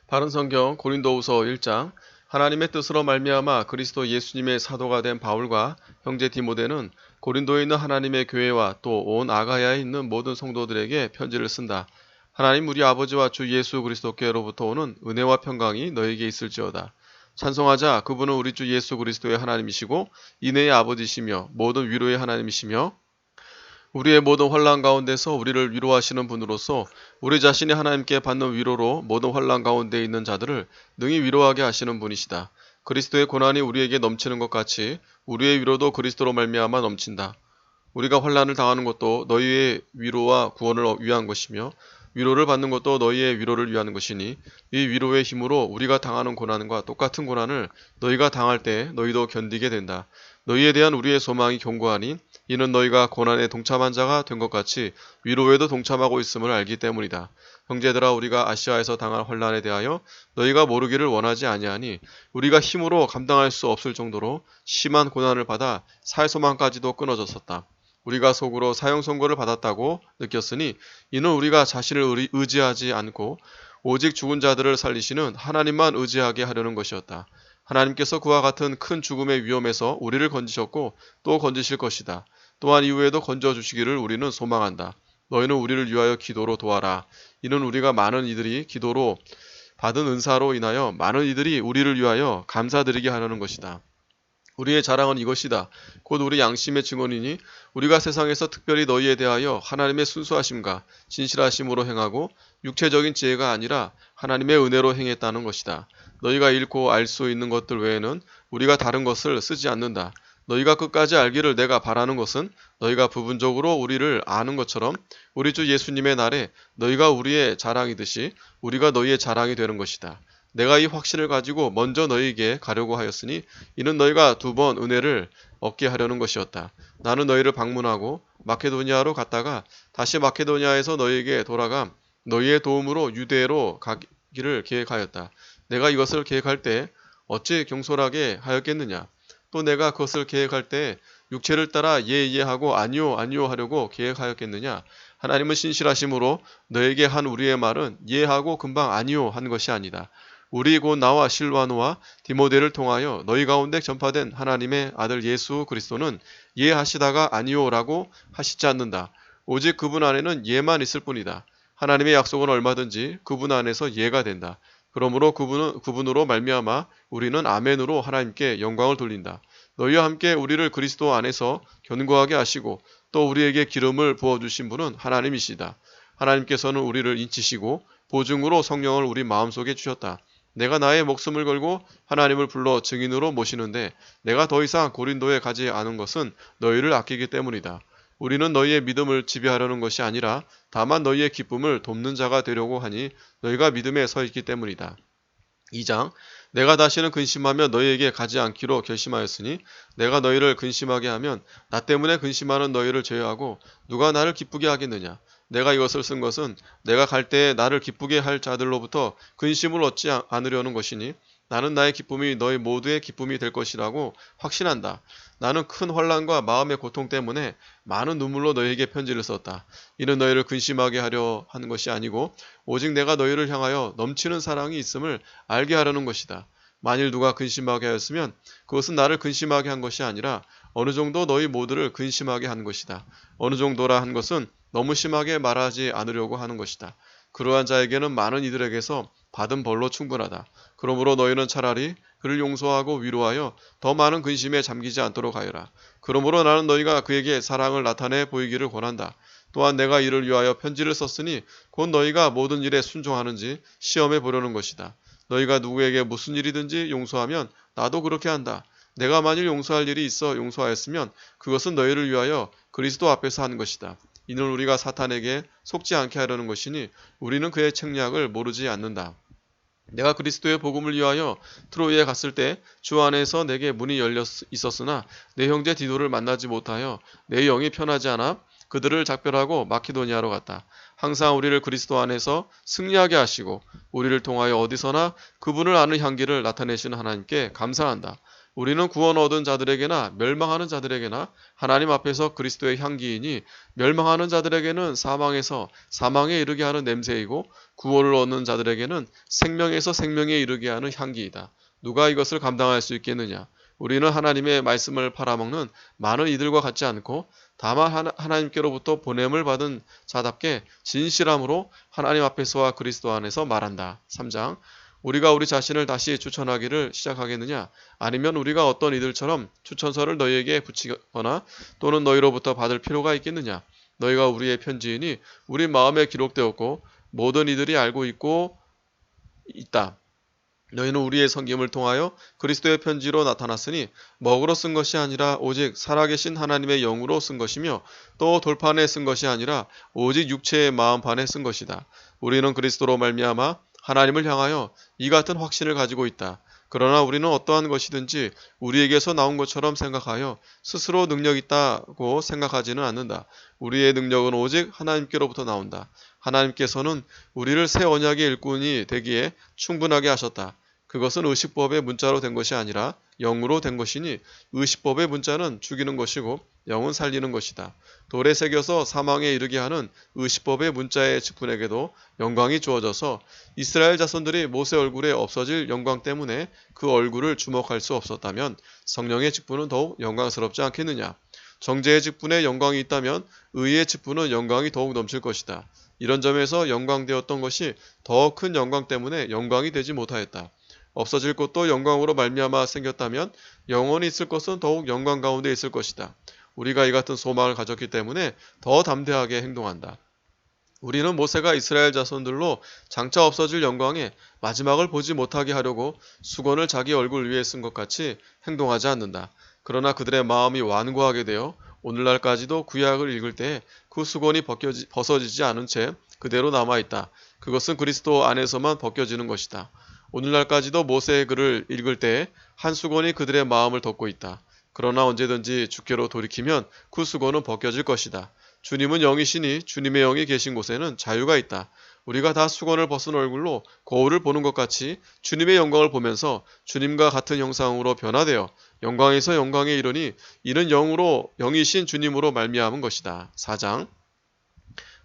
바른 성경 고린도후서 1장. 하나님의 뜻으로 말미암아 그리스도 예수님의 사도가 된 바울과 형제 디모데는 고린도에 있는 하나님의 교회와 또 온 아가야에 있는 모든 성도들에게 편지를 쓴다. 하나님 우리 아버지와 주 예수 그리스도께로부터 오는 은혜와 평강이 너에게 있을지어다. 찬송하자. 그분은 우리 주 예수 그리스도의 하나님이시고 인애의 아버지시며 모든 위로의 하나님이시며 우리의 모든 환난 가운데서 우리를 위로하시는 분으로서 우리 자신이 하나님께 받는 위로로 모든 환난 가운데 있는 자들을 능히 위로하게 하시는 분이시다. 그리스도의 고난이 우리에게 넘치는 것 같이 우리의 위로도 그리스도로 말미암아 넘친다. 우리가 환난을 당하는 것도 너희의 위로와 구원을 위한 것이며 위로를 받는 것도 너희의 위로를 위한 것이니 이 위로의 힘으로 우리가 당하는 고난과 똑같은 고난을 너희가 당할 때 너희도 견디게 된다. 너희에 대한 우리의 소망이 견고하니 이는 너희가 고난에 동참한 자가 된 것 같이 위로에도 동참하고 있음을 알기 때문이다. 형제들아, 우리가 아시아에서 당할 환난에 대하여 너희가 모르기를 원하지 아니하니 우리가 힘으로 감당할 수 없을 정도로 심한 고난을 받아 살 소망까지도 끊어졌었다. 우리가 속으로 사형 선고를 받았다고 느꼈으니 이는 우리가 자신을 의지하지 않고 오직 죽은 자들을 살리시는 하나님만 의지하게 하려는 것이었다. 하나님께서 그와 같은 큰 죽음의 위험에서 우리를 건지셨고 또 건지실 것이다. 또한 이후에도 건져주시기를 우리는 소망한다. 너희는 우리를 위하여 기도로 도와라. 이는 우리가 많은 이들이 기도로 받은 은사로 인하여 많은 이들이 우리를 위하여 감사드리게 하려는 것이다. 우리의 자랑은 이것이다. 곧 우리 양심의 증언이니 우리가 세상에서 특별히 너희에 대하여 하나님의 순수하심과 진실하심으로 행하고 육체적인 지혜가 아니라 하나님의 은혜로 행했다는 것이다. 너희가 읽고 알 수 있는 것들 외에는 우리가 다른 것을 쓰지 않는다. 너희가 끝까지 알기를 내가 바라는 것은 너희가 부분적으로 우리를 아는 것처럼 우리 주 예수님의 날에 너희가 우리의 자랑이듯이 우리가 너희의 자랑이 되는 것이다. 내가 이 확신을 가지고 먼저 너희에게 가려고 하였으니 이는 너희가 두 번 은혜를 얻게 하려는 것이었다. 나는 너희를 방문하고 마케도니아로 갔다가 다시 마케도니아에서 너희에게 돌아가 너희의 도움으로 유대로 가기를 계획하였다. 내가 이것을 계획할 때 어찌 경솔하게 하였겠느냐? 또 내가 그것을 계획할 때 육체를 따라 예하고 아니요 하려고 계획하였겠느냐? 하나님은 신실하심으로 너에게 한 우리의 말은 예하고 금방 아니요 한 것이 아니다. 우리 곧 나와 실와노와 디모데를 통하여 너희 가운데 전파된 하나님의 아들 예수 그리스도는 예하시다가 아니요라고 하시지 않는다. 오직 그분 안에는 예만 있을 뿐이다. 하나님의 약속은 얼마든지 그분 안에서 예가 된다. 그러므로 그분으로 말미암아 우리는 아멘으로 하나님께 영광을 돌린다. 너희와 함께 우리를 그리스도 안에서 견고하게 하시고 또 우리에게 기름을 부어주신 분은 하나님이시다. 하나님께서는 우리를 인치시고 보증으로 성령을 우리 마음속에 주셨다. 내가 나의 목숨을 걸고 하나님을 불러 증인으로 모시는데 내가 더 이상 고린도에 가지 않은 것은 너희를 아끼기 때문이다. 우리는 너희의 믿음을 지배하려는 것이 아니라 다만 너희의 기쁨을 돕는 자가 되려고 하니 너희가 믿음에 서 있기 때문이다. 2장. 내가 다시는 근심하며 너희에게 가지 않기로 결심하였으니 내가 너희를 근심하게 하면 나 때문에 근심하는 너희를 제어하고 누가 나를 기쁘게 하겠느냐. 내가 이것을 쓴 것은 내가 갈 때에 나를 기쁘게 할 자들로부터 근심을 얻지 않으려는 것이니 나는 나의 기쁨이 너희 모두의 기쁨이 될 것이라고 확신한다. 나는 큰 환난과 마음의 고통 때문에 많은 눈물로 너희에게 편지를 썼다. 이는 너희를 근심하게 하려 하는 것이 아니고 오직 내가 너희를 향하여 넘치는 사랑이 있음을 알게 하려는 것이다. 만일 누가 근심하게 하였으면 그것은 나를 근심하게 한 것이 아니라 어느 정도 너희 모두를 근심하게 한 것이다. 어느 정도라 한 것은 너무 심하게 말하지 않으려고 하는 것이다. 그러한 자에게는 많은 이들에게서 받은 벌로 충분하다. 그러므로 너희는 차라리 그를 용서하고 위로하여 더 많은 근심에 잠기지 않도록 하여라. 그러므로 나는 너희가 그에게 사랑을 나타내 보이기를 권한다. 또한 내가 이를 위하여 편지를 썼으니 곧 너희가 모든 일에 순종하는지 시험해 보려는 것이다. 너희가 누구에게 무슨 일이든지 용서하면 나도 그렇게 한다. 내가 만일 용서할 일이 있어 용서하였으면 그것은 너희를 위하여 그리스도 앞에서 한 것이다. 이는 우리가 사탄에게 속지 않게 하려는 것이니 우리는 그의 책략을 모르지 않는다. 내가 그리스도의 복음을 위하여 트로이에 갔을 때 주 안에서 내게 문이 열려 있었으나 내 형제 디도를 만나지 못하여 내 영이 편하지 않아 그들을 작별하고 마케도니아로 갔다. 항상 우리를 그리스도 안에서 승리하게 하시고 우리를 통하여 어디서나 그분을 아는 향기를 나타내시는 하나님께 감사한다. 우리는 구원 얻은 자들에게나 멸망하는 자들에게나 하나님 앞에서 그리스도의 향기이니 멸망하는 자들에게는 사망에서 사망에 이르게 하는 냄새이고 구원을 얻는 자들에게는 생명에서 생명에 이르게 하는 향기이다. 누가 이것을 감당할 수 있겠느냐? 우리는 하나님의 말씀을 팔아먹는 많은 이들과 같지 않고 다만 하나님께로부터 보냄을 받은 자답게 진실함으로 하나님 앞에서와 그리스도 안에서 말한다. 3장. 우리가 우리 자신을 다시 추천하기를 시작하겠느냐? 아니면 우리가 어떤 이들처럼 추천서를 너희에게 붙이거나 또는 너희로부터 받을 필요가 있겠느냐? 너희가 우리의 편지이니 우리 마음에 기록되었고 모든 이들이 알고 있다. 너희는 우리의 섬김을 통하여 그리스도의 편지로 나타났으니 먹으로 쓴 것이 아니라 오직 살아계신 하나님의 영으로 쓴 것이며 또 돌판에 쓴 것이 아니라 오직 육체의 마음판에 쓴 것이다. 우리는 그리스도로 말미암아 하나님을 향하여 이 같은 확신을 가지고 있다. 그러나 우리는 어떠한 것이든지 우리에게서 나온 것처럼 생각하여 스스로 능력 있다고 생각하지는 않는다. 우리의 능력은 오직 하나님께로부터 나온다. 하나님께서는 우리를 새 언약의 일꾼이 되기에 충분하게 하셨다. 그것은 의식법의 문자로 된 것이 아니라 영으로 된 것이니 의식법의 문자는 죽이는 것이고 영은 살리는 것이다. 돌에 새겨서 사망에 이르게 하는 의식법의 문자의 직분에게도 영광이 주어져서 이스라엘 자손들이 모세 얼굴에 없어질 영광 때문에 그 얼굴을 주목할 수 없었다면 성령의 직분은 더욱 영광스럽지 않겠느냐. 정죄의 직분에 영광이 있다면 의의 직분은 영광이 더욱 넘칠 것이다. 이런 점에서 영광되었던 것이 더 큰 영광 때문에 영광이 되지 못하였다. 없어질 것도 영광으로 말미암아 생겼다면 영원히 있을 것은 더욱 영광 가운데 있을 것이다. 우리가 이 같은 소망을 가졌기 때문에 더 담대하게 행동한다. 우리는 모세가 이스라엘 자손들로 장차 없어질 영광의 마지막을 보지 못하게 하려고 수건을 자기 얼굴 위에 쓴 것 같이 행동하지 않는다. 그러나 그들의 마음이 완고하게 되어 오늘날까지도 구약을 읽을 때 그 수건이 벗어지지 않은 채 그대로 남아있다. 그것은 그리스도 안에서만 벗겨지는 것이다. 오늘날까지도 모세의 글을 읽을 때 한 수건이 그들의 마음을 덮고 있다. 그러나 언제든지 주께로 돌이키면 그 수건은 벗겨질 것이다. 주님은 영이시니 주님의 영이 계신 곳에는 자유가 있다. 우리가 다 수건을 벗은 얼굴로 거울을 보는 것 같이 주님의 영광을 보면서 주님과 같은 형상으로 변화되어 영광에서 영광에 이르니 이는 영이신 주님으로 말미암은 것이다. 4장.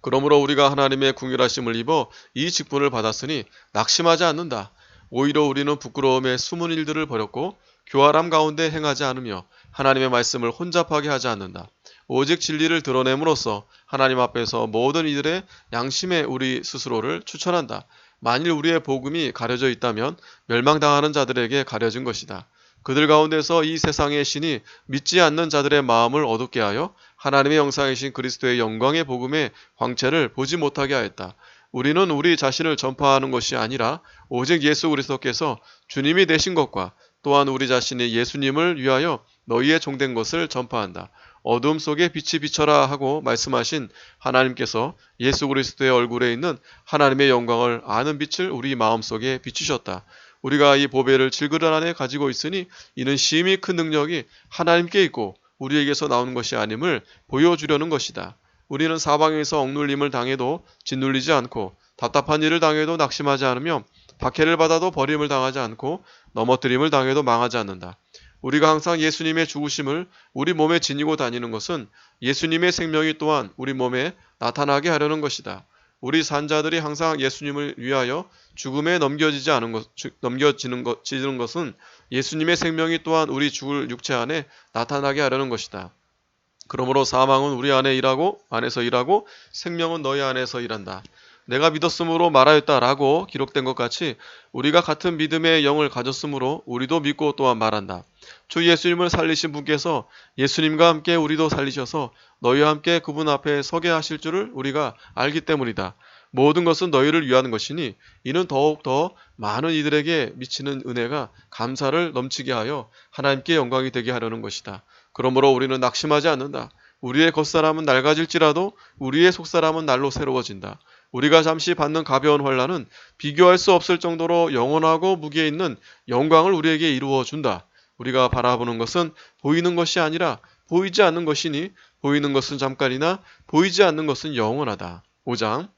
그러므로 우리가 하나님의 궁휼하심을 입어 이 직분을 받았으니 낙심하지 않는다. 오히려 우리는 부끄러움의 숨은 일들을 버렸고 교활함 가운데 행하지 않으며 하나님의 말씀을 혼잡하게 하지 않는다. 오직 진리를 드러냄으로써 하나님 앞에서 모든 이들의 양심에 우리 스스로를 추천한다. 만일 우리의 복음이 가려져 있다면 멸망당하는 자들에게 가려진 것이다. 그들 가운데서 이 세상의 신이 믿지 않는 자들의 마음을 어둡게 하여 하나님의 형상이신 그리스도의 영광의 복음의 광채를 보지 못하게 하였다. 우리는 우리 자신을 전파하는 것이 아니라 오직 예수 그리스도께서 주님이 되신 것과 또한 우리 자신이 예수님을 위하여 너희의 종된 것을 전파한다. 어둠 속에 빛이 비쳐라 하고 말씀하신 하나님께서 예수 그리스도의 얼굴에 있는 하나님의 영광을 아는 빛을 우리 마음속에 비추셨다. 우리가 이 보배를 질그릇 안에 가지고 있으니 이는 심히 큰 능력이 하나님께 있고 우리에게서 나오는 것이 아님을 보여주려는 것이다. 우리는 사방에서 억눌림을 당해도 짓눌리지 않고 답답한 일을 당해도 낙심하지 않으며 박해를 받아도 버림을 당하지 않고 넘어뜨림을 당해도 망하지 않는다. 우리가 항상 예수님의 죽으심을 우리 몸에 지니고 다니는 것은 예수님의 생명이 또한 우리 몸에 나타나게 하려는 것이다. 우리 산자들이 항상 예수님을 위하여 죽음에 넘겨지는 것은 예수님의 생명이 또한 우리 죽을 육체 안에 나타나게 하려는 것이다. 그러므로 사망은 우리 안에서 일하고 생명은 너희 안에서 일한다. 내가 믿었으므로 말하였다라고 기록된 것 같이 우리가 같은 믿음의 영을 가졌으므로 우리도 믿고 또한 말한다. 주 예수님을 살리신 분께서 예수님과 함께 우리도 살리셔서 너희와 함께 그분 앞에 서게 하실 줄을 우리가 알기 때문이다. 모든 것은 너희를 위한 것이니 이는 더욱 더 많은 이들에게 미치는 은혜가 감사를 넘치게 하여 하나님께 영광이 되게 하려는 것이다. 그러므로 우리는 낙심하지 않는다. 우리의 겉사람은 낡아질지라도 우리의 속사람은 날로 새로워진다. 우리가 잠시 받는 가벼운 환난은 비교할 수 없을 정도로 영원하고 무게 있는 영광을 우리에게 이루어 준다. 우리가 바라보는 것은 보이는 것이 아니라 보이지 않는 것이니 보이는 것은 잠깐이나 보이지 않는 것은 영원하다. 5장.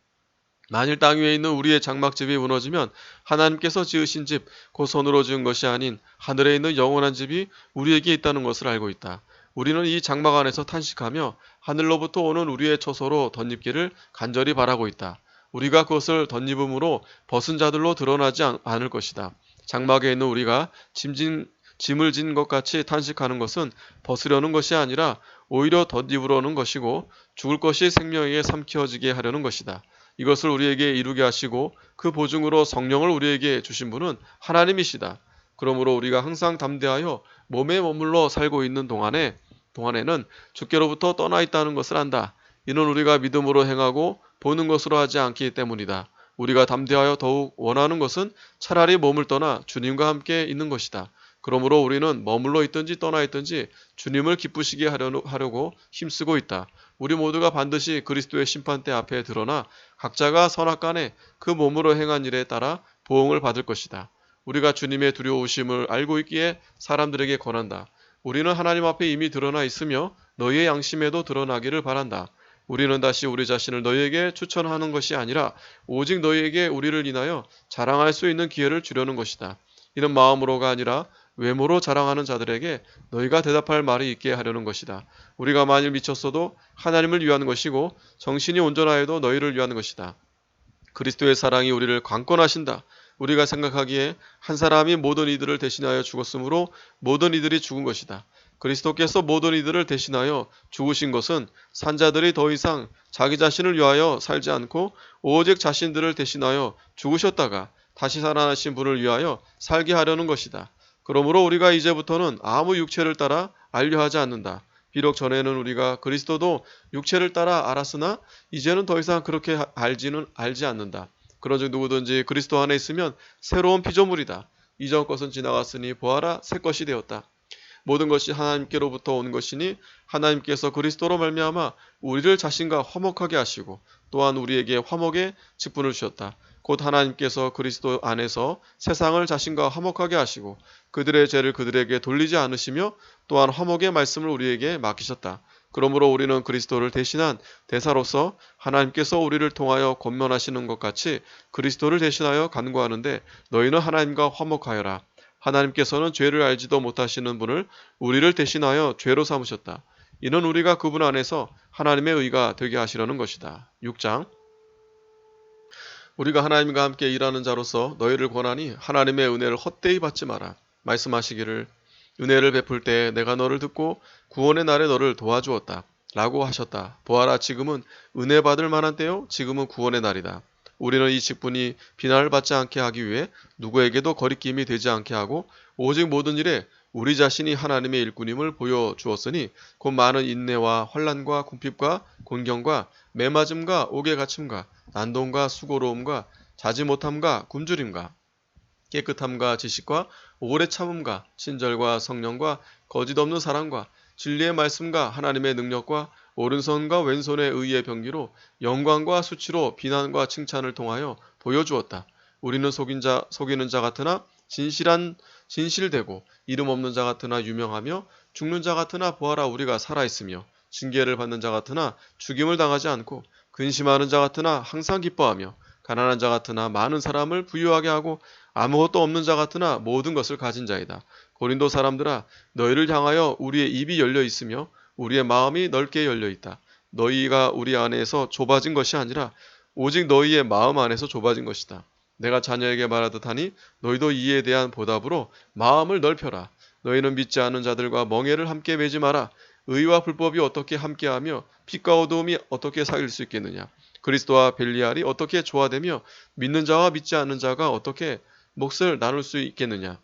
만일 땅 위에 있는 우리의 장막집이 무너지면 하나님께서 지으신 집, 그 손으로 지은 것이 아닌 하늘에 있는 영원한 집이 우리에게 있다는 것을 알고 있다. 우리는 이 장막 안에서 탄식하며 하늘로부터 오는 우리의 처소로 덧입기를 간절히 바라고 있다. 우리가 그것을 덧입음으로 벗은 자들로 드러나지 않을 것이다. 장막에 있는 우리가 짐을 진 것 같이 탄식하는 것은 벗으려는 것이 아니라 오히려 덧입으려는 것이고 죽을 것이 생명에게 삼키어지게 하려는 것이다. 이것을 우리에게 이루게 하시고 그 보증으로 성령을 우리에게 주신 분은 하나님이시다. 그러므로 우리가 항상 담대하여 몸에 머물러 살고 있는 동안에는 주께로부터 떠나 있다는 것을 안다. 이는 우리가 믿음으로 행하고 보는 것으로 하지 않기 때문이다. 우리가 담대하여 더욱 원하는 것은 차라리 몸을 떠나 주님과 함께 있는 것이다. 그러므로 우리는 머물러 있든지 떠나 있든지 주님을 기쁘시게 하려고 힘쓰고 있다. 우리 모두가 반드시 그리스도의 심판대 앞에 드러나 각자가 선악간에 그 몸으로 행한 일에 따라 보응을 받을 것이다. 우리가 주님의 두려우심을 알고 있기에 사람들에게 권한다. 우리는 하나님 앞에 이미 드러나 있으며 너희의 양심에도 드러나기를 바란다. 우리는 다시 우리 자신을 너희에게 추천하는 것이 아니라 오직 너희에게 우리를 인하여 자랑할 수 있는 기회를 주려는 것이다. 이는 마음으로가 아니라 외모로 자랑하는 자들에게 너희가 대답할 말이 있게 하려는 것이다. 우리가 만일 미쳤어도 하나님을 위한 것이고 정신이 온전하여도 너희를 위한 것이다. 그리스도의 사랑이 우리를 강권하신다. 우리가 생각하기에 한 사람이 모든 이들을 대신하여 죽었으므로 모든 이들이 죽은 것이다. 그리스도께서 모든 이들을 대신하여 죽으신 것은 산자들이 더 이상 자기 자신을 위하여 살지 않고 오직 자신들을 대신하여 죽으셨다가 다시 살아나신 분을 위하여 살게 하려는 것이다. 그러므로 우리가 이제부터는 아무 육체를 따라 알려하지 않는다. 비록 전에는 우리가 그리스도도 육체를 따라 알았으나 이제는 더 이상 그렇게 알지 않는다. 그런즉 누구든지 그리스도 안에 있으면 새로운 피조물이다. 이전 것은 지나갔으니 보아라 새 것이 되었다. 모든 것이 하나님께로부터 온 것이니 하나님께서 그리스도로 말미암아 우리를 자신과 화목하게 하시고 또한 우리에게 화목의 직분을 주셨다. 곧 하나님께서 그리스도 안에서 세상을 자신과 화목하게 하시고 그들의 죄를 그들에게 돌리지 않으시며 또한 화목의 말씀을 우리에게 맡기셨다. 그러므로 우리는 그리스도를 대신한 대사로서 하나님께서 우리를 통하여 권면하시는 것 같이 그리스도를 대신하여 간구하는데 너희는 하나님과 화목하여라. 하나님께서는 죄를 알지도 못하시는 분을 우리를 대신하여 죄로 삼으셨다. 이는 우리가 그분 안에서 하나님의 의가 되게 하시려는 것이다. 6장 우리가 하나님과 함께 일하는 자로서 너희를 권하니 하나님의 은혜를 헛되이 받지 마라. 말씀하시기를 은혜를 베풀 때에 내가 너를 듣고 구원의 날에 너를 도와주었다. 라고 하셨다. 보아라 지금은 은혜 받을 만한 때요. 지금은 구원의 날이다. 우리는 이 직분이 비난을 받지 않게 하기 위해 누구에게도 거리낌이 되지 않게 하고 오직 모든 일에 우리 자신이 하나님의 일꾼임을 보여주었으니 곧 많은 인내와 환난과 궁핍과 곤경과 매맞음과 옥에 갇힘과 난동과 수고로움과 자지 못함과 굶주림과 깨끗함과 지식과 오래 참음과 친절과 성령과 거짓 없는 사랑과 진리의 말씀과 하나님의 능력과 오른손과 왼손의 의의 병기로 영광과 수치로 비난과 칭찬을 통하여 보여주었다. 우리는 속이는 자 같으나 진실되고 이름 없는 자 같으나 유명하며 죽는 자 같으나 보아라 우리가 살아있으며 징계를 받는 자 같으나 죽임을 당하지 않고 근심하는 자 같으나 항상 기뻐하며 가난한 자 같으나 많은 사람을 부유하게 하고 아무것도 없는 자 같으나 모든 것을 가진 자이다. 고린도 사람들아 너희를 향하여 우리의 입이 열려 있으며 우리의 마음이 넓게 열려 있다. 너희가 우리 안에서 좁아진 것이 아니라 오직 너희의 마음 안에서 좁아진 것이다. 내가 자녀에게 말하듯 하니 너희도 이에 대한 보답으로 마음을 넓혀라. 너희는 믿지 않는 자들과 멍에를 함께 매지 마라. 의와 불법이 어떻게 함께하며 빛과 어두움이 어떻게 사귈 수 있겠느냐. 그리스도와 벨리알이 어떻게 조화되며 믿는 자와 믿지 않는 자가 어떻게 몫을 나눌 수 있겠느냐.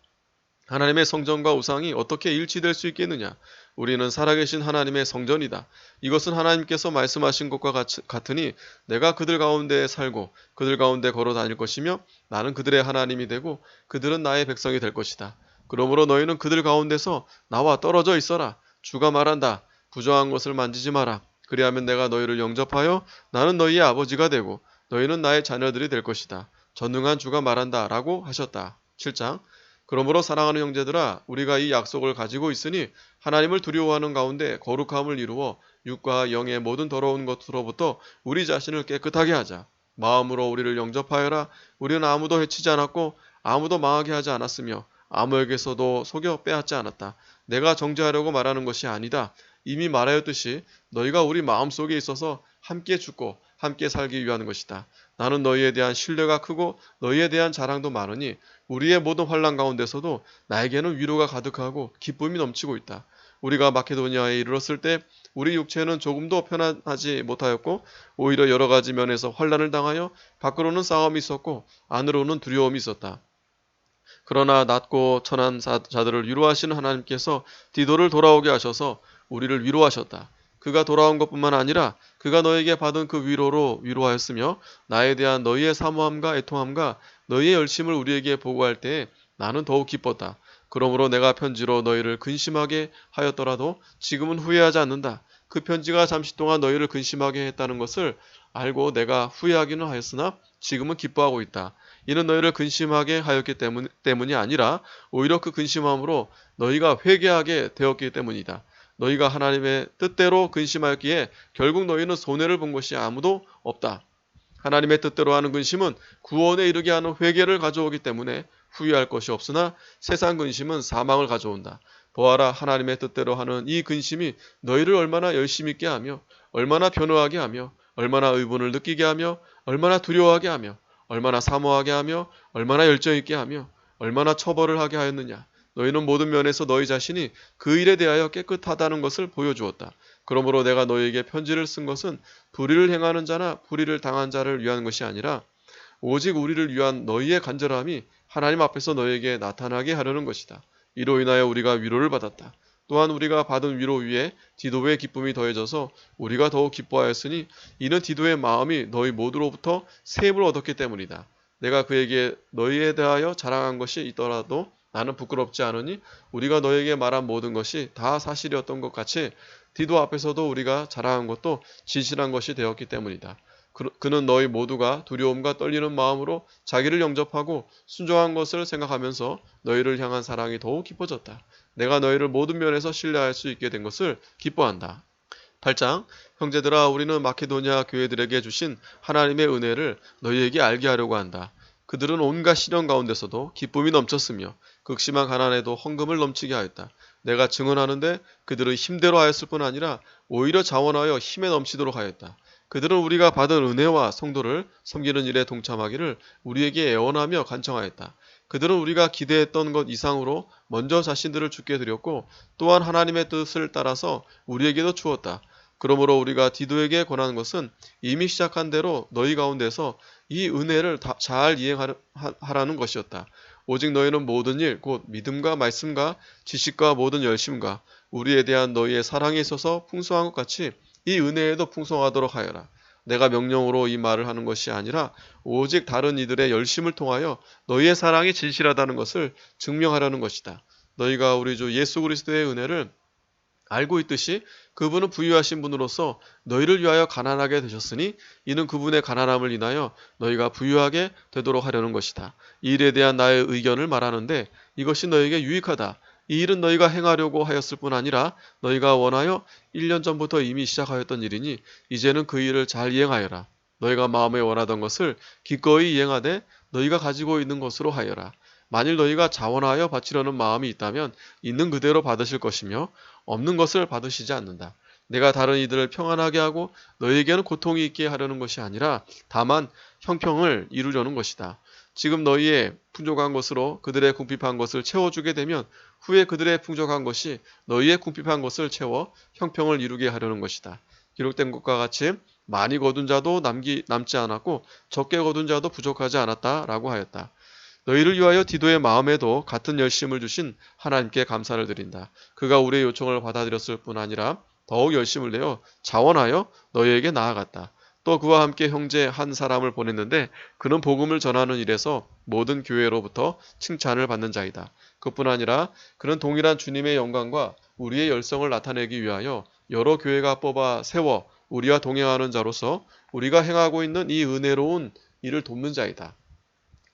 하나님의 성전과 우상이 어떻게 일치될 수 있겠느냐. 우리는 살아계신 하나님의 성전이다. 이것은 하나님께서 말씀하신 것과 같으니 내가 그들 가운데 살고 그들 가운데 걸어 다닐 것이며 나는 그들의 하나님이 되고 그들은 나의 백성이 될 것이다. 그러므로 너희는 그들 가운데서 나와 떨어져 있어라. 주가 말한다. 부정한 것을 만지지 마라. 그리하면 내가 너희를 영접하여 나는 너희의 아버지가 되고 너희는 나의 자녀들이 될 것이다. 전능한 주가 말한다 라고 하셨다. 7장 그러므로 사랑하는 형제들아 우리가 이 약속을 가지고 있으니 하나님을 두려워하는 가운데 거룩함을 이루어 육과 영의 모든 더러운 것으로부터 우리 자신을 깨끗하게 하자. 마음으로 우리를 영접하여라. 우리는 아무도 해치지 않았고 아무도 망하게 하지 않았으며 아무에게서도 속여 빼앗지 않았다. 내가 정죄하려고 말하는 것이 아니다. 이미 말하였듯이 너희가 우리 마음속에 있어서 함께 죽고 함께 살기 위한 것이다. 나는 너희에 대한 신뢰가 크고 너희에 대한 자랑도 많으니 우리의 모든 환난 가운데서도 나에게는 위로가 가득하고 기쁨이 넘치고 있다. 우리가 마케도니아에 이르렀을 때 우리 육체는 조금도 편안하지 못하였고 오히려 여러 가지 면에서 환난을 당하여 밖으로는 싸움이 있었고 안으로는 두려움이 있었다. 그러나 낮고 천한 자들을 위로하시는 하나님께서 디도를 돌아오게 하셔서 우리를 위로하셨다. 그가 돌아온 것뿐만 아니라 그가 너에게 받은 그 위로로 위로하였으며 나에 대한 너희의 사모함과 애통함과 너희의 열심을 우리에게 보고할 때에 나는 더욱 기뻤다. 그러므로 내가 편지로 너희를 근심하게 하였더라도 지금은 후회하지 않는다. 그 편지가 잠시 동안 너희를 근심하게 했다는 것을 알고 내가 후회하기는 하였으나 지금은 기뻐하고 있다. 이는 너희를 근심하게 하였기 때문이 아니라 오히려 그 근심함으로 너희가 회개하게 되었기 때문이다. 너희가 하나님의 뜻대로 근심하였기에 결국 너희는 손해를 본 것이 아무도 없다. 하나님의 뜻대로 하는 근심은 구원에 이르게 하는 회개를 가져오기 때문에 후회할 것이 없으나 세상 근심은 사망을 가져온다. 보아라, 하나님의 뜻대로 하는 이 근심이 너희를 얼마나 열심히 있게 하며 얼마나 변호하게 하며 얼마나 의분을 느끼게 하며 얼마나 두려워하게 하며 얼마나 사모하게 하며 얼마나 열정 있게 하며 얼마나 처벌을 하게 하였느냐. 너희는 모든 면에서 너희 자신이 그 일에 대하여 깨끗하다는 것을 보여주었다. 그러므로 내가 너희에게 편지를 쓴 것은 불의를 행하는 자나 불의를 당한 자를 위한 것이 아니라 오직 우리를 위한 너희의 간절함이 하나님 앞에서 너희에게 나타나게 하려는 것이다. 이로 인하여 우리가 위로를 받았다. 또한 우리가 받은 위로 위에 디도의 기쁨이 더해져서 우리가 더욱 기뻐하였으니 이는 디도의 마음이 너희 모두로부터 세임을 얻었기 때문이다. 내가 그에게 너희에 대하여 자랑한 것이 있더라도 나는 부끄럽지 않으니 우리가 너에게 말한 모든 것이 다 사실이었던 것 같이 디도 앞에서도 우리가 자랑한 것도 진실한 것이 되었기 때문이다. 그는 너희 모두가 두려움과 떨리는 마음으로 자기를 영접하고 순종한 것을 생각하면서 너희를 향한 사랑이 더욱 깊어졌다. 내가 너희를 모든 면에서 신뢰할 수 있게 된 것을 기뻐한다. 8장 형제들아, 우리는 마케도니아 교회들에게 주신 하나님의 은혜를 너희에게 알게 하려고 한다. 그들은 온갖 시련 가운데서도 기쁨이 넘쳤으며 극심한 가난에도 헌금을 넘치게 하였다. 내가 증언하는데 그들은 힘대로 하였을 뿐 아니라 오히려 자원하여 힘에 넘치도록 하였다. 그들은 우리가 받은 은혜와 성도를 섬기는 일에 동참하기를 우리에게 애원하며 간청하였다. 그들은 우리가 기대했던 것 이상으로 먼저 자신들을 주께 드렸고 또한 하나님의 뜻을 따라서 우리에게도 주었다. 그러므로 우리가 디도에게 권하는 것은 이미 시작한 대로 너희 가운데서 이 은혜를 잘 이행하라는 것이었다. 오직 너희는 모든 일, 곧 믿음과 말씀과 지식과 모든 열심과 우리에 대한 너희의 사랑에 있어서 풍성한 것 같이 이 은혜에도 풍성하도록 하여라. 내가 명령으로 이 말을 하는 것이 아니라 오직 다른 이들의 열심을 통하여 너희의 사랑이 진실하다는 것을 증명하려는 것이다. 너희가 우리 주 예수 그리스도의 은혜를 알고 있듯이 그분은 부유하신 분으로서 너희를 위하여 가난하게 되셨으니 이는 그분의 가난함을 인하여 너희가 부유하게 되도록 하려는 것이다. 이 일에 대한 나의 의견을 말하는데 이것이 너희에게 유익하다. 이 일은 너희가 행하려고 하였을 뿐 아니라 너희가 원하여 1년 전부터 이미 시작하였던 일이니 이제는 그 일을 잘 이행하여라. 너희가 마음에 원하던 것을 기꺼이 이행하되 너희가 가지고 있는 것으로 하여라. 만일 너희가 자원하여 바치려는 마음이 있다면 있는 그대로 받으실 것이며 없는 것을 받으시지 않는다. 내가 다른 이들을 평안하게 하고 너희에게는 고통이 있게 하려는 것이 아니라 다만 형평을 이루려는 것이다. 지금 너희의 풍족한 것으로 그들의 궁핍한 것을 채워주게 되면 후에 그들의 풍족한 것이 너희의 궁핍한 것을 채워 형평을 이루게 하려는 것이다. 기록된 것과 같이 많이 거둔 자도 남지 않았고 적게 거둔 자도 부족하지 않았다라고 하였다. 너희를 위하여 디도의 마음에도 같은 열심을 주신 하나님께 감사를 드린다. 그가 우리의 요청을 받아들였을 뿐 아니라 더욱 열심을 내어 자원하여 너희에게 나아갔다. 또 그와 함께 형제 한 사람을 보냈는데 그는 복음을 전하는 일에서 모든 교회로부터 칭찬을 받는 자이다. 그뿐 아니라 그는 동일한 주님의 영광과 우리의 열성을 나타내기 위하여 여러 교회가 뽑아 세워 우리와 동행하는 자로서 우리가 행하고 있는 이 은혜로운 일을 돕는 자이다.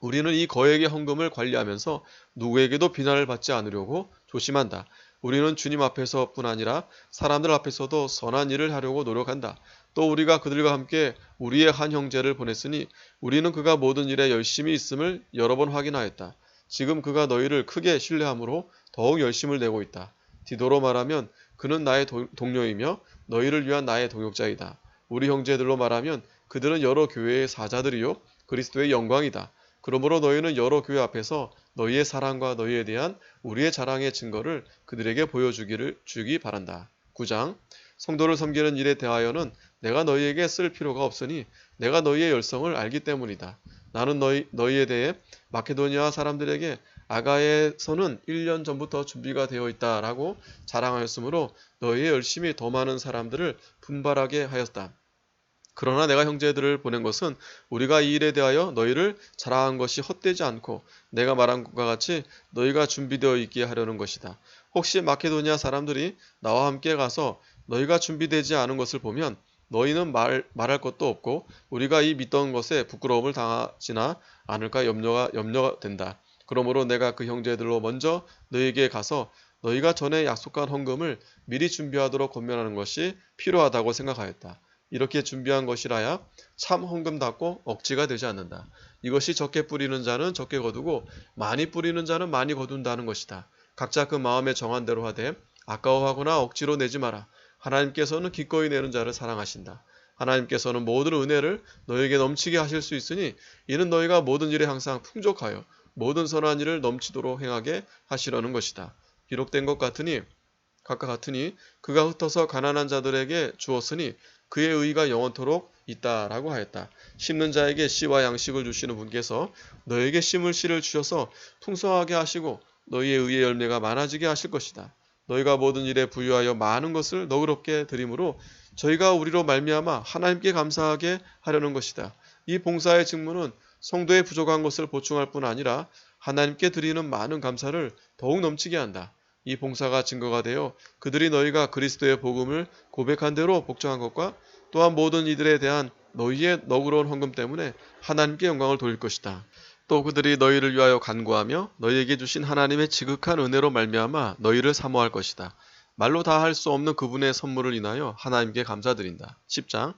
우리는 이 거액의 헌금을 관리하면서 누구에게도 비난을 받지 않으려고 조심한다. 우리는 주님 앞에서뿐 아니라 사람들 앞에서도 선한 일을 하려고 노력한다. 또 우리가 그들과 함께 우리의 한 형제를 보냈으니 우리는 그가 모든 일에 열심히 있음을 여러 번 확인하였다. 지금 그가 너희를 크게 신뢰함으로 더욱 열심을 내고 있다. 디도로 말하면 그는 나의 동료이며 너희를 위한 나의 동역자이다. 우리 형제들로 말하면 그들은 여러 교회의 사자들이요 그리스도의 영광이다. 그러므로 너희는 여러 교회 앞에서 너희의 사랑과 너희에 대한 우리의 자랑의 증거를 그들에게 주기 바란다. 9장 성도를 섬기는 일에 대하여는 내가 너희에게 쓸 필요가 없으니 내가 너희의 열성을 알기 때문이다. 나는 너희에 대해 마케도니아 사람들에게 아가야에서는 1년 전부터 준비가 되어 있다라고 자랑하였으므로 너희의 열심히 더 많은 사람들을 분발하게 하였다. 그러나 내가 형제들을 보낸 것은 우리가 이 일에 대하여 너희를 자랑한 것이 헛되지 않고 내가 말한 것과 같이 너희가 준비되어 있게 하려는 것이다. 혹시 마케도니아 사람들이 나와 함께 가서 너희가 준비되지 않은 것을 보면 너희는 말할 것도 없고 우리가 이 믿던 것에 부끄러움을 당하지나 않을까 염려가 된다. 그러므로 내가 그 형제들로 먼저 너희에게 가서 너희가 전에 약속한 헌금을 미리 준비하도록 권면하는 것이 필요하다고 생각하였다. 이렇게 준비한 것이라야 참 헌금답고 억지가 되지 않는다. 이것이 적게 뿌리는 자는 적게 거두고 많이 뿌리는 자는 많이 거둔다는 것이다. 각자 그 마음에 정한 대로 하되 아까워하거나 억지로 내지 마라. 하나님께서는 기꺼이 내는 자를 사랑하신다. 하나님께서는 모든 은혜를 너에게 넘치게 하실 수 있으니 이는 너희가 모든 일에 항상 풍족하여 모든 선한 일을 넘치도록 행하게 하시려는 것이다. 기록된 것 같으니 각각 같으니 그가 흩어서 가난한 자들에게 주었으니 그의 의가 영원토록 있다라고 하였다. 심는 자에게 씨와 양식을 주시는 분께서 너에게 심을 씨를 주셔서 풍성하게 하시고 너희의 의의 열매가 많아지게 하실 것이다. 너희가 모든 일에 부유하여 많은 것을 너그럽게 드림으로 저희가 우리로 말미암아 하나님께 감사하게 하려는 것이다. 이 봉사의 직무는 성도의 부족한 것을 보충할 뿐 아니라 하나님께 드리는 많은 감사를 더욱 넘치게 한다. 이 봉사가 증거가 되어 그들이 너희가 그리스도의 복음을 고백한 대로 복종한 것과 또한 모든 이들에 대한 너희의 너그러운 헌금 때문에 하나님께 영광을 돌릴 것이다. 또 그들이 너희를 위하여 간구하며 너희에게 주신 하나님의 지극한 은혜로 말미암아 너희를 사모할 것이다. 말로 다 할 수 없는 그분의 선물을 인하여 하나님께 감사드린다. 10장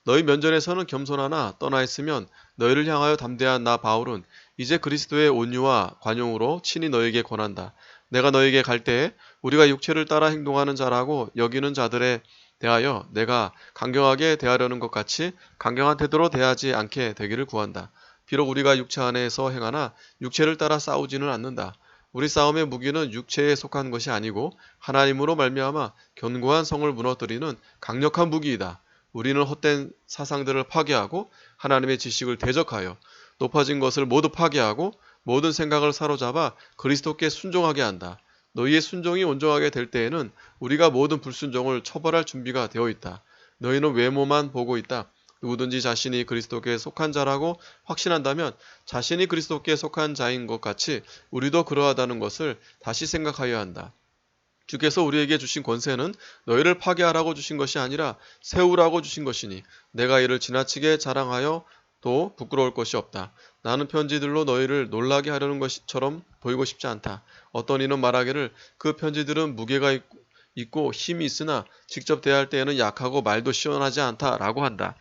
너희 면전에서는 겸손하나 떠나 있으면 너희를 향하여 담대한 나 바울은 이제 그리스도의 온유와 관용으로 친히 너희에게 권한다. 내가 너희에게 갈 때에 우리가 육체를 따라 행동하는 자라고 여기는 자들에 대하여 내가 강경하게 대하려는 것 같이 강경한 태도로 대하지 않게 되기를 구한다. 비록 우리가 육체 안에서 행하나 육체를 따라 싸우지는 않는다. 우리 싸움의 무기는 육체에 속한 것이 아니고 하나님으로 말미암아 견고한 성을 무너뜨리는 강력한 무기이다. 우리는 헛된 사상들을 파괴하고 하나님의 지식을 대적하여 높아진 것을 모두 파괴하고 모든 생각을 사로잡아 그리스도께 순종하게 한다. 너희의 순종이 온전하게 될 때에는 우리가 모든 불순종을 처벌할 준비가 되어 있다. 너희는 외모만 보고 있다. 누구든지 자신이 그리스도께 속한 자라고 확신한다면 자신이 그리스도께 속한 자인 것 같이 우리도 그러하다는 것을 다시 생각하여야 한다. 주께서 우리에게 주신 권세는 너희를 파괴하라고 주신 것이 아니라 세우라고 주신 것이니 내가 이를 지나치게 자랑하여 또 부끄러울 것이 없다. 나는 편지들로 너희를 놀라게 하려는 것처럼 보이고 싶지 않다. 어떤 이는 말하기를 그 편지들은 무게가 있고 힘이 있으나 직접 대할 때에는 약하고 말도 시원하지 않다라고 한다.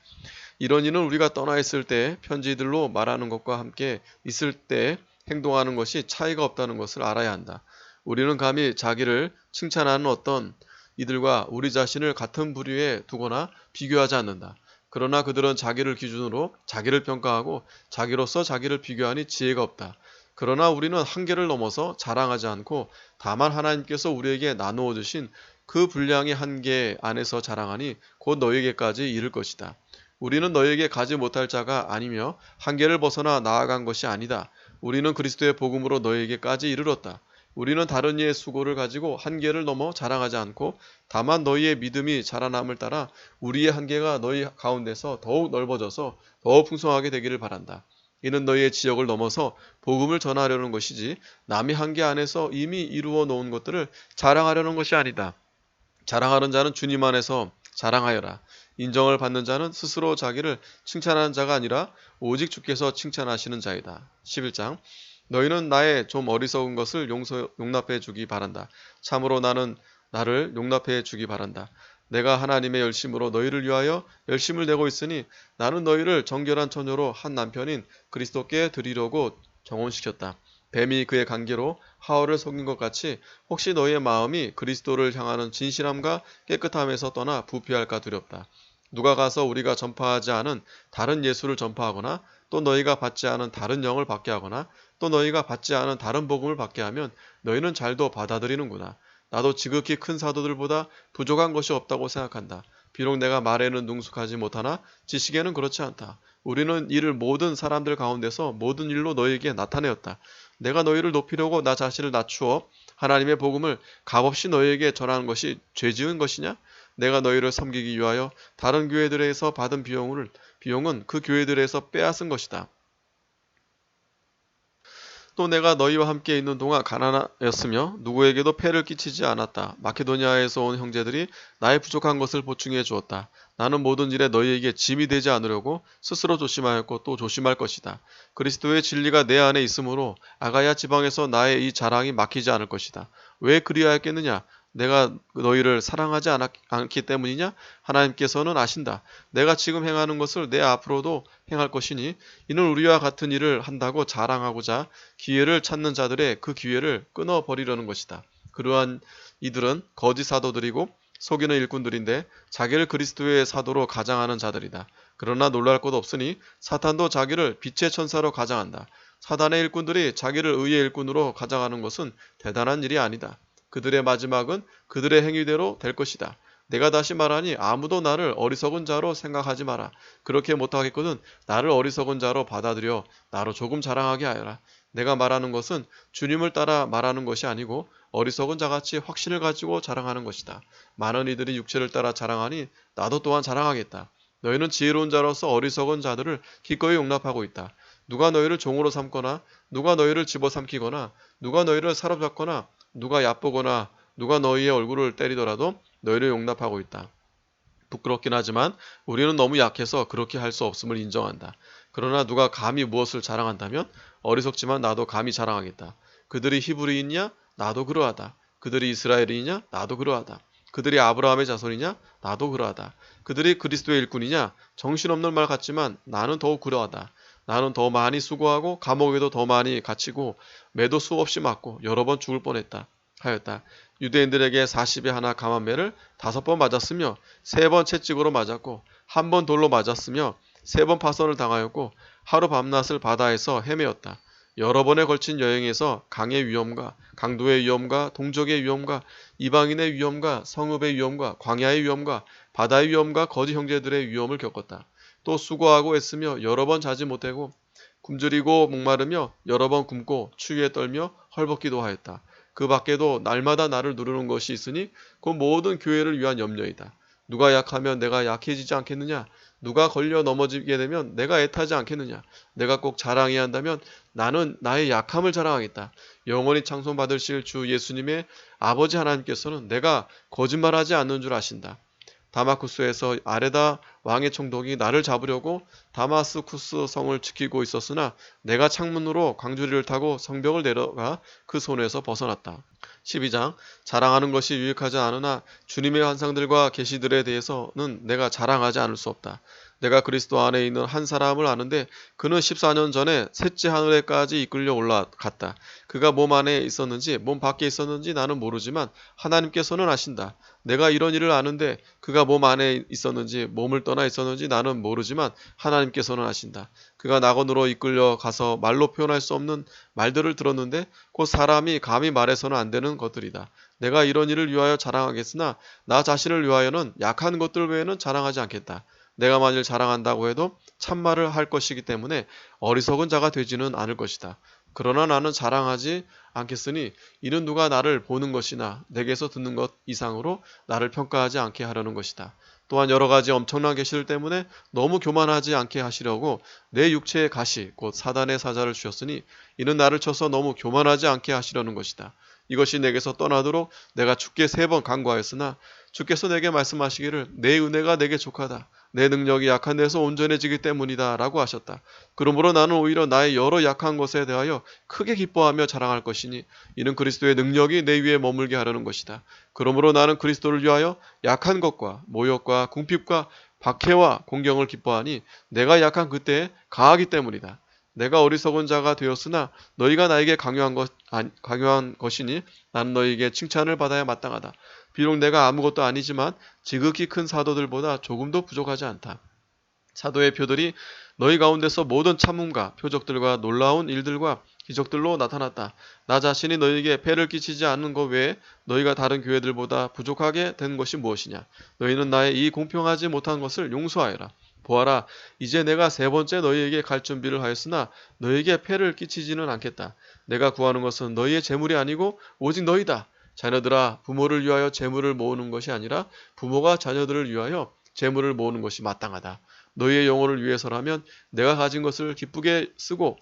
이런 이는 우리가 떠나 있을 때 편지들로 말하는 것과 함께 있을 때 행동하는 것이 차이가 없다는 것을 알아야 한다. 우리는 감히 자기를 칭찬하는 어떤 이들과 우리 자신을 같은 부류에 두거나 비교하지 않는다. 그러나 그들은 자기를 기준으로 자기를 평가하고 자기로서 자기를 비교하니 지혜가 없다. 그러나 우리는 한계를 넘어서 자랑하지 않고 다만 하나님께서 우리에게 나누어 주신 그 분량의 한계 안에서 자랑하니 곧 너희에게까지 이를 것이다. 우리는 너희에게 가지 못할 자가 아니며 한계를 벗어나 나아간 것이 아니다. 우리는 그리스도의 복음으로 너희에게까지 이르렀다. 우리는 다른 이의 수고를 가지고 한계를 넘어 자랑하지 않고 다만 너희의 믿음이 자라남을 따라 우리의 한계가 너희 가운데서 더욱 넓어져서 더욱 풍성하게 되기를 바란다. 이는 너희의 지역을 넘어서 복음을 전하려는 것이지 남의 한계 안에서 이미 이루어 놓은 것들을 자랑하려는 것이 아니다. 자랑하는 자는 주님 안에서 자랑하여라. 인정을 받는 자는 스스로 자기를 칭찬하는 자가 아니라 오직 주께서 칭찬하시는 자이다. 11장 너희는 나의 좀 어리석은 것을 용납해 주기 바란다. 참으로 나는 나를 용납해 주기 바란다. 내가 하나님의 열심으로 너희를 위하여 열심을 내고 있으니 나는 너희를 정결한 처녀로 한 남편인 그리스도께 드리려고 정혼시켰다. 뱀이 그의 관계로 하와를 속인 것 같이 혹시 너희의 마음이 그리스도를 향하는 진실함과 깨끗함에서 떠나 부패할까 두렵다. 누가 가서 우리가 전파하지 않은 다른 예수를 전파하거나 또 너희가 받지 않은 다른 영을 받게 하거나 또 너희가 받지 않은 다른 복음을 받게 하면 너희는 잘도 받아들이는구나. 나도 지극히 큰 사도들보다 부족한 것이 없다고 생각한다. 비록 내가 말에는 능숙하지 못하나 지식에는 그렇지 않다. 우리는 이를 모든 사람들 가운데서 모든 일로 너희에게 나타내었다. 내가 너희를 높이려고 나 자신을 낮추어 하나님의 복음을 값없이 너희에게 전하는 것이 죄 지은 것이냐? 내가 너희를 섬기기 위하여 다른 교회들에서 받은 비용은 그 교회들에서 빼앗은 것이다. 또 내가 너희와 함께 있는 동안 가난하였으며 누구에게도 폐를 끼치지 않았다. 마케도니아에서 온 형제들이 나의 부족한 것을 보충해 주었다. 나는 모든 일에 너희에게 짐이 되지 않으려고 스스로 조심하였고 또 조심할 것이다. 그리스도의 진리가 내 안에 있으므로 아가야 지방에서 나의 이 자랑이 막히지 않을 것이다. 왜 그리하였겠느냐? 내가 너희를 사랑하지 않기 때문이냐? 하나님께서는 아신다. 내가 지금 행하는 것을 내 앞으로도 행할 것이니 이는 우리와 같은 일을 한다고 자랑하고자 기회를 찾는 자들의 그 기회를 끊어버리려는 것이다. 그러한 이들은 거짓 사도들이고 속이는 일꾼들인데 자기를 그리스도의 사도로 가장하는 자들이다. 그러나 놀랄 것 없으니 사탄도 자기를 빛의 천사로 가장한다. 사단의 일꾼들이 자기를 의의 일꾼으로 가장하는 것은 대단한 일이 아니다. 그들의 마지막은 그들의 행위대로 될 것이다. 내가 다시 말하니 아무도 나를 어리석은 자로 생각하지 마라. 그렇게 못하겠거든 나를 어리석은 자로 받아들여 나로 조금 자랑하게 하여라. 내가 말하는 것은 주님을 따라 말하는 것이 아니고 어리석은 자같이 확신을 가지고 자랑하는 것이다. 많은 이들이 육체를 따라 자랑하니 나도 또한 자랑하겠다. 너희는 지혜로운 자로서 어리석은 자들을 기꺼이 용납하고 있다. 누가 너희를 종으로 삼거나 누가 너희를 집어삼키거나 누가 너희를 사로잡거나 누가 얕보거나 누가 너희의 얼굴을 때리더라도 너희를 용납하고 있다. 부끄럽긴 하지만 우리는 너무 약해서 그렇게 할 수 없음을 인정한다. 그러나 누가 감히 무엇을 자랑한다면 어리석지만 나도 감히 자랑하겠다. 그들이 히브리인이냐? 나도 그러하다. 그들이 이스라엘이냐? 나도 그러하다. 그들이 아브라함의 자손이냐? 나도 그러하다. 그들이 그리스도의 일꾼이냐? 정신없는 말 같지만 나는 더욱 그러하다. 나는 더 많이 수고하고 감옥에도 더 많이 갇히고 매도 수없이 맞고 여러 번 죽을 뻔했다. 하였다. 유대인들에게 40에 하나 감한매를 5번 맞았으며 3번 채찍으로 맞았고 1번 돌로 맞았으며 3번 파선을 당하였고 하루 밤낮을 바다에서 헤매었다. 여러 번에 걸친 여행에서 강의 위험과 강도의 위험과 동족의 위험과 이방인의 위험과 성읍의 위험과 광야의 위험과 바다의 위험과 거짓 형제들의 위험을 겪었다. 또 수고하고 애쓰며 여러 번 자지 못하고 굶주리고 목마르며 여러 번 굶고 추위에 떨며 헐벗기도 하였다. 그 밖에도 날마다 나를 누르는 것이 있으니 그 모든 교회를 위한 염려이다. 누가 약하면 내가 약해지지 않겠느냐? 누가 걸려 넘어지게 되면 내가 애타지 않겠느냐? 내가 꼭 자랑해야 한다면 나는 나의 약함을 자랑하겠다. 영원히 찬송받으실 주 예수님의 아버지 하나님께서는 내가 거짓말하지 않는 줄 아신다. 다마쿠스에서 아레다 왕의 총독이 나를 잡으려고 다마스쿠스 성을 지키고 있었으나 내가 창문으로 광주리를 타고 성벽을 내려가 그 손에서 벗어났다. 12장 자랑하는 것이 유익하지 않으나 주님의 환상들과 계시들에 대해서는 내가 자랑하지 않을 수 없다. 내가 그리스도 안에 있는 한 사람을 아는데 그는 14년 전에 셋째 하늘에까지 이끌려 올라갔다. 그가 몸 안에 있었는지 몸 밖에 있었는지 나는 모르지만 하나님께서는 아신다. 내가 이런 일을 아는데 그가 몸 안에 있었는지 몸을 떠나 있었는지 나는 모르지만 하나님께서는 아신다. 그가 낙원으로 이끌려 가서 말로 표현할 수 없는 말들을 들었는데 곧 사람이 감히 말해서는 안 되는 것들이다. 내가 이런 일을 위하여 자랑하겠으나 나 자신을 위하여는 약한 것들 외에는 자랑하지 않겠다. 내가 만일 자랑한다고 해도 참말을 할 것이기 때문에 어리석은 자가 되지는 않을 것이다. 그러나 나는 자랑하지 않겠으니 이는 누가 나를 보는 것이나 내게서 듣는 것 이상으로 나를 평가하지 않게 하려는 것이다. 또한 여러 가지 엄청난 계시들 때문에 너무 교만하지 않게 하시려고 내 육체의 가시 곧 사단의 사자를 주셨으니 이는 나를 쳐서 너무 교만하지 않게 하시려는 것이다. 이것이 내게서 떠나도록 내가 주께 3번 간구하였으나 주께서 내게 말씀하시기를 내 은혜가 내게 족하다. 내 능력이 약한 데서 온전해지기 때문이다 라고 하셨다. 그러므로 나는 오히려 나의 여러 약한 것에 대하여 크게 기뻐하며 자랑할 것이니 이는 그리스도의 능력이 내 위에 머물게 하려는 것이다. 그러므로 나는 그리스도를 위하여 약한 것과 모욕과 궁핍과 박해와 공경을 기뻐하니 내가 약한 그때에 강하기 때문이다. 내가 어리석은 자가 되었으나 너희가 나에게 강요한 것이니 나는 너희에게 칭찬을 받아야 마땅하다. 비록 내가 아무것도 아니지만 지극히 큰 사도들보다 조금도 부족하지 않다. 사도의 표들이 너희 가운데서 모든 참음과 표적들과 놀라운 일들과 기적들로 나타났다. 나 자신이 너희에게 폐를 끼치지 않는 것 외에 너희가 다른 교회들보다 부족하게 된 것이 무엇이냐? 너희는 나의 이 공평하지 못한 것을 용서하여라. 보아라, 이제 내가 세 번째 너희에게 갈 준비를 하였으나 너희에게 폐를 끼치지는 않겠다. 내가 구하는 것은 너희의 재물이 아니고 오직 너희다. 자녀들아, 부모를 위하여 재물을 모으는 것이 아니라 부모가 자녀들을 위하여 재물을 모으는 것이 마땅하다. 너희의 영혼을 위해서라면 내가 가진 것을 기쁘게 쓰고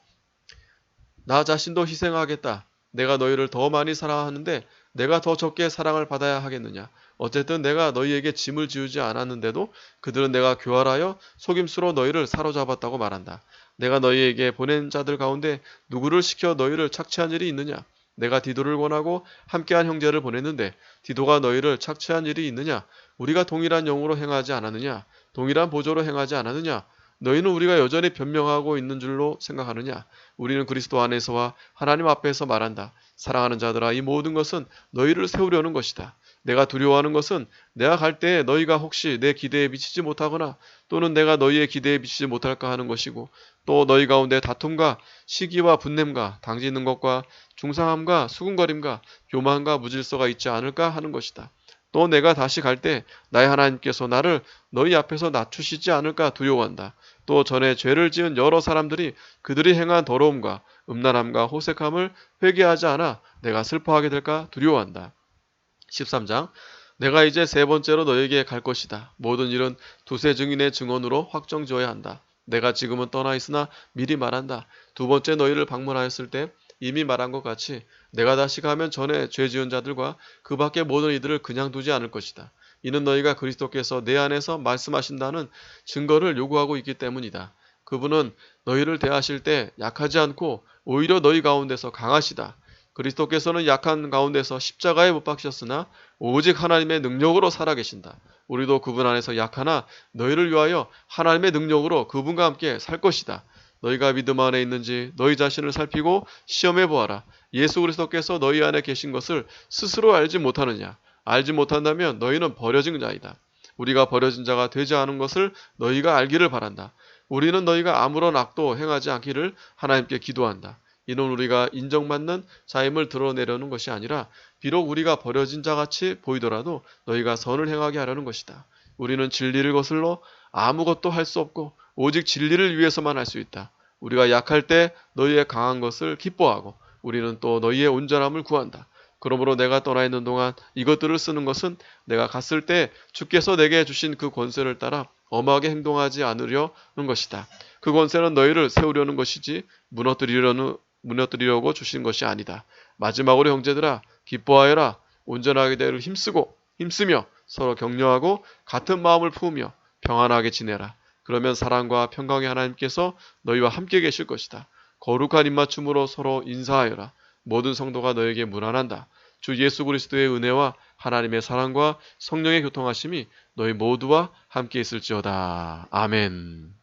나 자신도 희생하겠다. 내가 너희를 더 많이 사랑하는데 내가 더 적게 사랑을 받아야 하겠느냐. 어쨌든 내가 너희에게 짐을 지우지 않았는데도 그들은 내가 교활하여 속임수로 너희를 사로잡았다고 말한다. 내가 너희에게 보낸 자들 가운데 누구를 시켜 너희를 착취한 일이 있느냐. 내가 디도를 권하고 함께한 형제를 보냈는데 디도가 너희를 착취한 일이 있느냐. 우리가 동일한 영으로 행하지 않았느냐. 동일한 보조로 행하지 않았느냐. 너희는 우리가 여전히 변명하고 있는 줄로 생각하느냐? 우리는 그리스도 안에서와 하나님 앞에서 말한다. 사랑하는 자들아, 이 모든 것은 너희를 세우려는 것이다. 내가 두려워하는 것은 내가 갈 때에 너희가 혹시 내 기대에 미치지 못하거나 또는 내가 너희의 기대에 미치지 못할까 하는 것이고 또 너희 가운데 다툼과 시기와 분냄과 당짓는 것과 중상함과 수군거림과 교만과 무질서가 있지 않을까 하는 것이다. 또 내가 다시 갈 때 나의 하나님께서 나를 너희 앞에서 낮추시지 않을까 두려워한다. 또 전에 죄를 지은 여러 사람들이 그들이 행한 더러움과 음란함과 호색함을 회개하지 않아 내가 슬퍼하게 될까 두려워한다. 13장 내가 이제 세 번째로 너에게 갈 것이다. 모든 일은 두세 증인의 증언으로 확정지어야 한다. 내가 지금은 떠나 있으나 미리 말한다. 두 번째 너희를 방문하였을 때 이미 말한 것 같이 내가 다시 가면 전에 죄 지은 자들과 그 밖의 모든 이들을 그냥 두지 않을 것이다. 이는 너희가 그리스도께서 내 안에서 말씀하신다는 증거를 요구하고 있기 때문이다. 그분은 너희를 대하실 때 약하지 않고 오히려 너희 가운데서 강하시다. 그리스도께서는 약한 가운데서 십자가에 못 박히셨으나 오직 하나님의 능력으로 살아계신다. 우리도 그분 안에서 약하나 너희를 위하여 하나님의 능력으로 그분과 함께 살 것이다. 너희가 믿음 안에 있는지 너희 자신을 살피고 시험해 보아라. 예수 그리스도께서 너희 안에 계신 것을 스스로 알지 못하느냐? 알지 못한다면 너희는 버려진 자이다. 우리가 버려진 자가 되지 않은 것을 너희가 알기를 바란다. 우리는 너희가 아무런 악도 행하지 않기를 하나님께 기도한다. 이는 우리가 인정받는 자임을 드러내려는 것이 아니라 비록 우리가 버려진 자같이 보이더라도 너희가 선을 행하게 하려는 것이다. 우리는 진리를 거슬러 아무것도 할 수 없고 오직 진리를 위해서만 할 수 있다. 우리가 약할 때 너희의 강한 것을 기뻐하고 우리는 또 너희의 온전함을 구한다. 그러므로 내가 떠나 있는 동안 이것들을 쓰는 것은 내가 갔을 때 주께서 내게 주신 그 권세를 따라 엄하게 행동하지 않으려는 것이다. 그 권세는 너희를 세우려는 것이지 무너뜨리려고 주신 것이 아니다. 마지막으로 형제들아 기뻐하여라. 온전하게 되기를 힘쓰며 서로 격려하고 같은 마음을 품으며 평안하게 지내라. 그러면 사랑과 평강의 하나님께서 너희와 함께 계실 것이다. 거룩한 입맞춤으로 서로 인사하여라. 모든 성도가 너에게 문안한다. 주 예수 그리스도의 은혜와 하나님의 사랑과 성령의 교통하심이 너희 모두와 함께 있을지어다. 아멘.